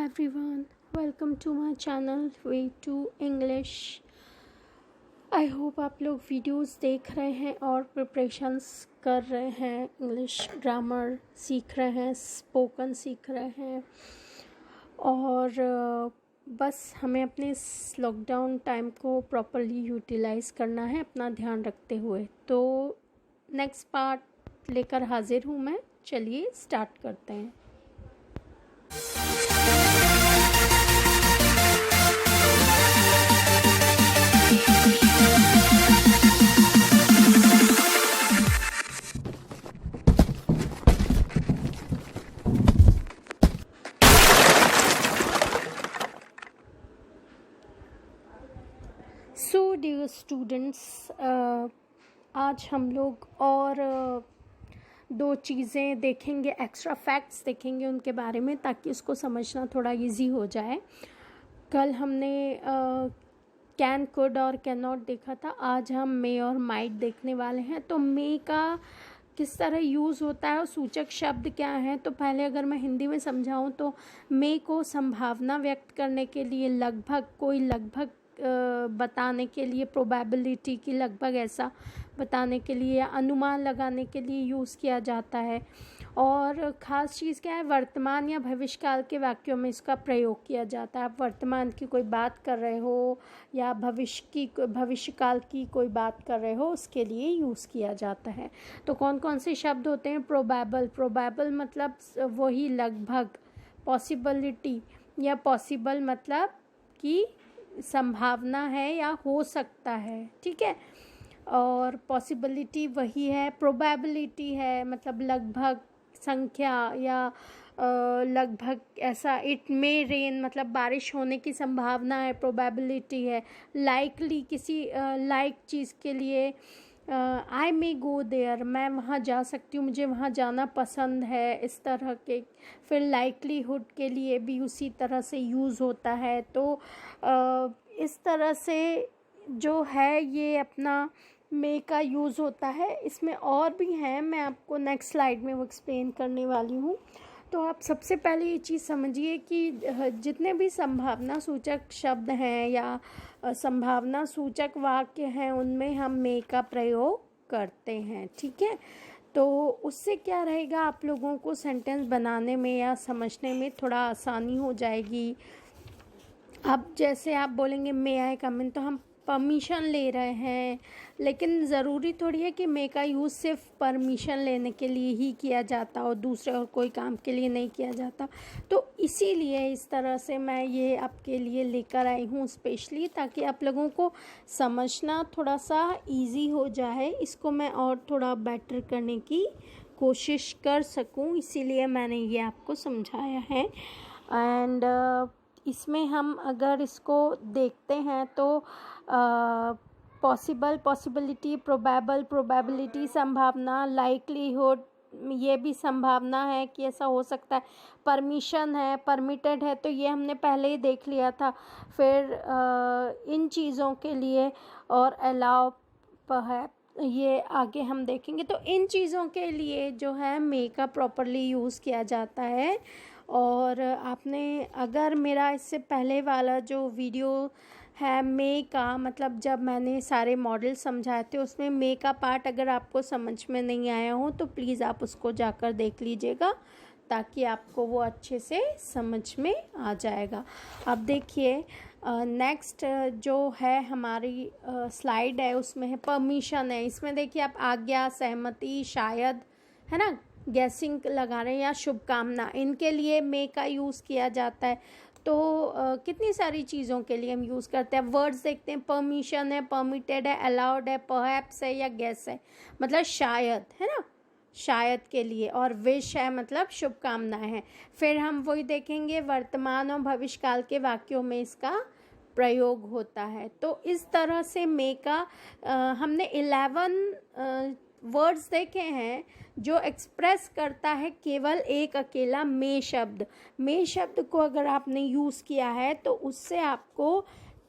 everyone, welcome to my channel Way to English। I hope आप लोग videos देख रहे हैं और प्रिपरेशंस कर रहे हैं, इंग्लिश ग्रामर सीख रहे हैं, स्पोकन सीख रहे हैं और बस हमें अपने इस लॉकडाउन टाइम को प्रॉपरली यूटिलाइज़ करना है अपना ध्यान रखते हुए। तो नेक्स्ट पार्ट लेकर हाजिर हूँ मैं, चलिए स्टार्ट करते हैं। सो डियर स्टूडेंट्स, आज हम लोग और दो चीज़ें देखेंगे, एक्स्ट्रा फैक्ट्स देखेंगे उनके बारे में, ताकि उसको समझना थोड़ा इजी हो जाए। कल हमने कैन, कुड और कैन नॉट देखा था, आज हम मे और माइट देखने वाले हैं। तो मे का किस तरह यूज़ होता है और सूचक शब्द क्या है, तो पहले अगर मैं हिंदी में समझाऊं तो मे को संभावना व्यक्त करने के लिए, लगभग बताने के लिए, प्रोबेबिलिटी की लगभग ऐसा बताने के लिए या अनुमान लगाने के लिए यूज़ किया जाता है। और ख़ास चीज़ क्या है, वर्तमान या भविष्यकाल के वाक्यों में इसका प्रयोग किया जाता है। आप वर्तमान की कोई बात कर रहे हो या भविष्यकाल की कोई बात कर रहे हो, उसके लिए यूज़ किया जाता है। तो कौन कौन से शब्द होते हैं? प्रोबेबल मतलब वही लगभग, पॉसिबिलिटी या पॉसिबल मतलब कि संभावना है या हो सकता है, ठीक है। और पॉसिबिलिटी वही है, प्रोबेबिलिटी है मतलब लगभग संख्या या लगभग ऐसा, इट मे रेन मतलब बारिश होने की संभावना है, प्रोबेबिलिटी है। लाइकली किसी लाइक चीज़ के लिए आई मे गो देयर, मैं वहाँ जा सकती हूँ, मुझे वहाँ जाना पसंद है, इस तरह के। फिर लाइकलीहुड के लिए भी उसी तरह से यूज़ होता है। तो इस तरह से जो है ये अपना मे का यूज़ होता है। इसमें और भी हैं, मैं आपको नेक्स्ट स्लाइड में वो एक्सप्लेन करने वाली हूँ। तो आप सबसे पहले ये चीज़ समझिए कि जितने भी संभावना सूचक शब्द हैं या संभावना सूचक वाक्य हैं, उनमें हम मे का प्रयोग करते हैं, ठीक है। तो उससे क्या रहेगा, आप लोगों को सेंटेंस बनाने में या समझने में थोड़ा आसानी हो जाएगी। अब जैसे आप बोलेंगे मे आई कम इन, तो हम परमिशन ले रहे हैं, लेकिन ज़रूरी थोड़ी है कि मे का यूज़ सिर्फ परमिशन लेने के लिए ही किया जाता और दूसरे और कोई काम के लिए नहीं किया जाता। तो इसीलिए इस तरह से मैं ये आपके लिए लेकर आई हूँ स्पेशली, ताकि आप लोगों को समझना थोड़ा सा इजी हो जाए। इसको मैं और थोड़ा बेटर करने की कोशिश कर सकूँ, इसीलिए मैंने ये आपको समझाया है। एंड इसमें हम अगर इसको देखते हैं तो पॉसिबिलिटी, प्रोबेबिलिटी संभावना, लाइकलीहुड ये भी संभावना है कि ऐसा हो सकता है, परमिशन है, परमिटेड है, तो ये हमने पहले ही देख लिया था। फिर इन चीज़ों के लिए और अलाउ है, ये आगे हम देखेंगे। तो इन चीज़ों के लिए जो है मे का प्रॉपरली यूज़ किया जाता है। और आपने अगर मेरा इससे पहले वाला जो वीडियो है मे का, मतलब जब मैंने सारे मॉडल समझाए थे, उसमें मे का पार्ट अगर आपको समझ में नहीं आया हो तो प्लीज़ आप उसको जाकर देख लीजिएगा, ताकि आपको वो अच्छे से समझ में आ जाएगा। अब देखिए नेक्स्ट जो है हमारी स्लाइड है, उसमें है परमिशन है। इसमें देखिए आप आज्ञा, सहमति, शायद, है ना, गैसिंग लगा रहे हैं या शुभकामना, इनके लिए मे का यूज़ किया जाता है। तो कितनी सारी चीज़ों के लिए हम यूज़ करते हैं। वर्ड्स देखते हैं, परमिशन है, परमिटेड है, अलाउड है, परहैप्स है या गेस है, मतलब शायद, है ना, शायद के लिए। और विश है मतलब शुभकामनाएं हैं। फिर हम वही देखेंगे, वर्तमान और भविष्यकाल के वाक्यों में इसका प्रयोग होता है। तो इस तरह से मे का हमने 11 वर्ड्स देखे हैं जो एक्सप्रेस करता है केवल एक अकेला मे शब्द। मे शब्द को अगर आपने यूज़ किया है तो उससे आपको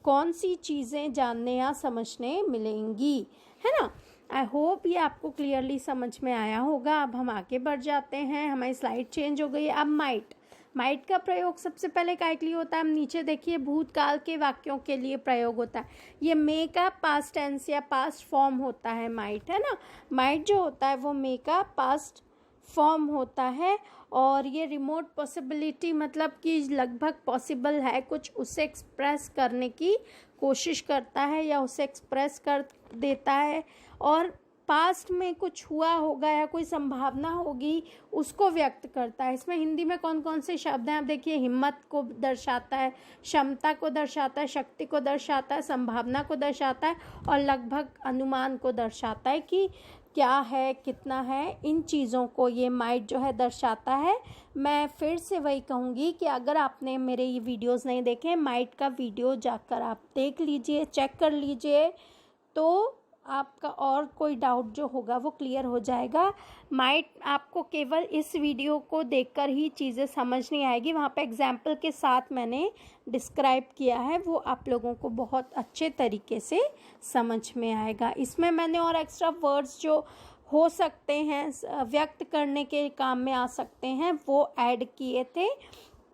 कौन सी चीज़ें जानने या समझने मिलेंगी, है ना। आई होप ये आपको क्लियरली समझ में आया होगा। अब हम आगे बढ़ जाते हैं, हमारी स्लाइड चेंज हो गई। अब माइट, माइट का प्रयोग सबसे पहले काय के लिए होता है, हम नीचे देखिए, भूतकाल के वाक्यों के लिए प्रयोग होता है। ये मे का पास्ट टेंस या पास्ट फॉर्म होता है माइट, है ना। माइट जो होता है वो मे का पास्ट फॉर्म होता है, और ये रिमोट पॉसिबिलिटी मतलब कि लगभग पॉसिबल है कुछ, उसे एक्सप्रेस करने की कोशिश करता है या उसे एक्सप्रेस कर देता है, और पास्ट में कुछ हुआ होगा या कोई संभावना होगी उसको व्यक्त करता है। इसमें हिंदी में कौन कौन से शब्द हैं आप देखिए, हिम्मत को दर्शाता है, क्षमता को दर्शाता है, शक्ति को दर्शाता है, संभावना को दर्शाता है, और लगभग अनुमान को दर्शाता है कि क्या है, कितना है, इन चीज़ों को ये माइट जो है दर्शाता है। मैं फिर से वही कहूँगी कि अगर आपने मेरे ये वीडियोस नहीं देखे, माइट का वीडियो जाकर आप देख लीजिए, चेक कर लीजिए, तो आपका और कोई डाउट जो होगा वो क्लियर हो जाएगा। माइट आपको केवल इस वीडियो को देखकर ही चीज़ें समझ नहीं आएगी, वहाँ पे एग्जाम्पल के साथ मैंने डिस्क्राइब किया है, वो आप लोगों को बहुत अच्छे तरीके से समझ में आएगा। इसमें मैंने और एक्स्ट्रा वर्ड्स जो हो सकते हैं, व्यक्त करने के काम में आ सकते हैं, वो ऐड किए थे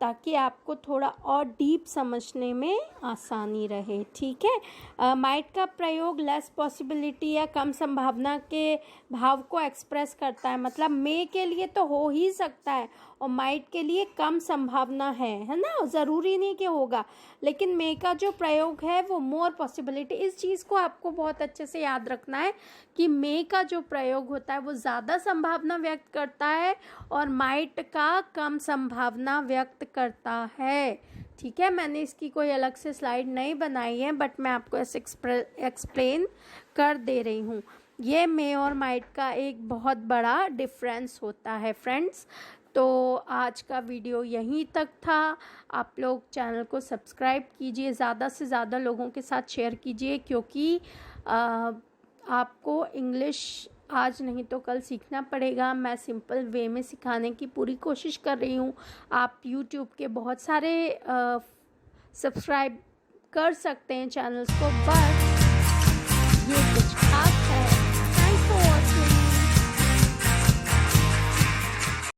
ताकि आपको थोड़ा और डीप समझने में आसानी रहे, ठीक है। माइट का प्रयोग लेस पॉसिबिलिटी या कम संभावना के भाव को एक्सप्रेस करता है, मतलब मे के लिए तो हो ही सकता है और माइट के लिए कम संभावना है ना, ज़रूरी नहीं कि होगा, लेकिन मे का जो प्रयोग है वो मोर पॉसिबिलिटी, इस चीज़ को आपको बहुत अच्छे से याद रखना है कि मे का जो प्रयोग होता है वो ज़्यादा संभावना व्यक्त करता है और माइट का कम संभावना व्यक्त करता है, ठीक है। मैंने इसकी कोई अलग से स्लाइड नहीं बनाई है, बट मैं आपको ऐसे एक्सप्लेन कर दे रही हूँ। ये मे और माइट का एक बहुत बड़ा डिफरेंस होता है फ्रेंड्स। तो आज का वीडियो यहीं तक था। आप लोग चैनल को सब्सक्राइब कीजिए, ज़्यादा से ज़्यादा लोगों के साथ शेयर कीजिए, क्योंकि आपको इंग्लिश आज नहीं तो कल सीखना पड़ेगा। मैं सिंपल वे में सिखाने की पूरी कोशिश कर रही हूँ। आप यूट्यूब के बहुत सारे सब्सक्राइब कर सकते हैं चैनल्स को, बस ये कुछ खास है